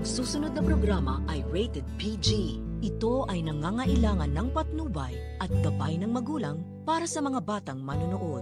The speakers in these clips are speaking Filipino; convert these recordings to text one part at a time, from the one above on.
Ang susunod na programa ay rated PG. Ito ay nangangailangan ng patnubay at gabay ng magulang para sa mga batang manonood.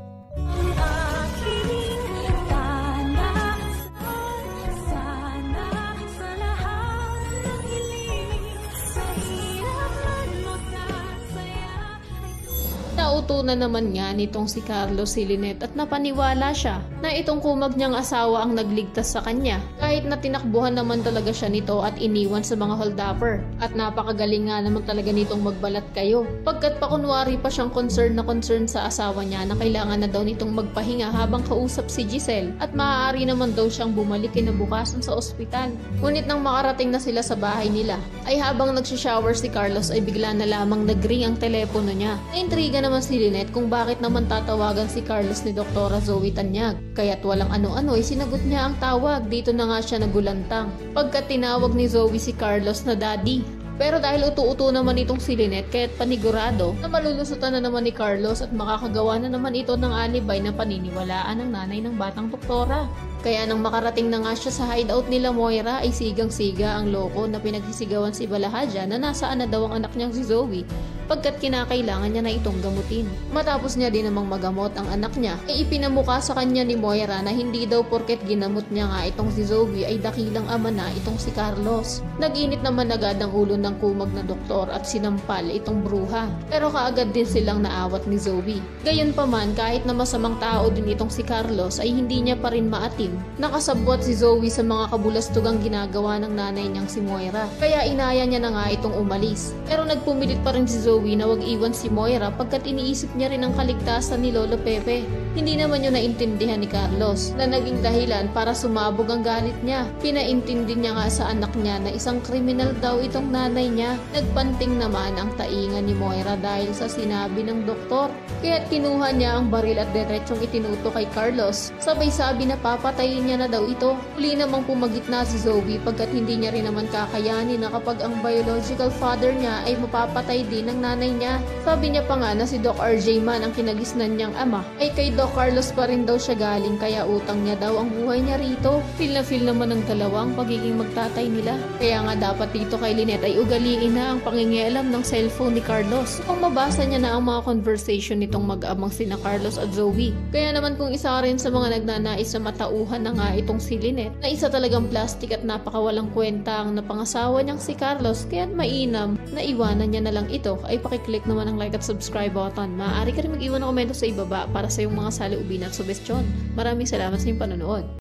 Nautunan naman nga nitong si Carlos si Lynette at napaniwala siya na itong kumag niyang asawa ang nagligtas sa kanya kahit na tinakbuhan naman talaga siya nito at iniwan sa mga holdupper. At napakagaling nga naman talaga nitong magbalat kayo pagkat pakunwari pa siyang concern sa asawa niya na kailangan na daw nitong magpahinga habang kausap si Giselle at maaari naman daw siyang bumalik kinabukasan sa ospital. Ngunit nang makarating na sila sa bahay nila ay habang nagsishower si Carlos ay bigla na lamang nag-ring ang telepono niya. Naintriga naman si Lynette kung bakit naman tatawagan si Carlos ni Doktora Zoe Tanyag. Kaya't walang ano-ano ay sinagot niya ang tawag. Dito na nga siya nagulantang pagkat tinawag ni Zoe si Carlos na daddy. Pero dahil utu-utu naman itong si Lynette kaya't panigurado na malulusutan na naman ni Carlos at makakagawa na naman ito ng alibay na paniniwalaan ng nanay ng batang doktora. Kaya nang makarating na nga siya sa hideout nila Moira ay sigang-siga ang loko na pinagsisigawan si Balahadja na nasaan na daw ang anak niyang si Zoe pagkat kinakailangan niya na itong gamutin. Matapos niya din namang magamot ang anak niya ay ipinamuka sa kanya ni Moira na hindi daw porket ginamot niya nga itong si Zoe ay dakilang ama na itong si Carlos. Nag-init naman agad ang ulo ng kumag na doktor at sinampal itong bruha. Pero kaagad din silang naawat ni Zoe. Gayunpaman kahit na masamang tao din itong si Carlos ay hindi niya pa rin maatim. Nakasabwat si Zoe sa mga kabulastugang ginagawa ng nanay niyang si Moira. Kaya inaya niya na nga itong umalis. Pero nagpumilit pa rin si Zoe na wag iwan si Moira pagkat iniisip niya rin ang kaligtasan ni Lolo Pepe. Hindi naman yun naintindihan ni Carlos na naging dahilan para sumabog ang galit niya. Pinaintindi niya nga sa anak niya na isang kriminal daw itong nanay niya. Nagpanting naman ang taingan ni Moira dahil sa sinabi ng doktor. Kaya kinuha niya ang baril at diretsong itinuto kay Carlos. Sabay sabi na papatayin niya na daw ito. Huli namang pumagitna si Zoe pagkat hindi niya rin naman kakayanin na kapag ang biological father niya ay mapapatay din ng nanay niya. Sabi niya pa nga na si Doc RJ man ang kinagisnan niyang ama ay kay Doc Carlos pa rin daw siya galing kaya utang niya daw ang buhay niya rito. Feel na feel naman ng dalawang pagiging magtatay nila. Kaya nga dapat dito kay Lynette ay ugaliin na ang pangingialam ng cellphone ni Carlos. Kung mabasa niya na ang mga conversation nitong mag-amang sina Carlos at Zoe. Kaya naman kung isa rin sa mga nagnanais na matauhan na nga itong si Lynette na isa talagang plastic at napakawalang kwenta ang napangasawa niyang si Carlos kaya't mainam na iwanan niya na lang ito ay pakiclick naman ang like at subscribe button. Maaari ka rin mag-iwan ng komento sa ibaba para sa iyong mga saloobin at suggestion. Maraming salamat sa iyong panonood.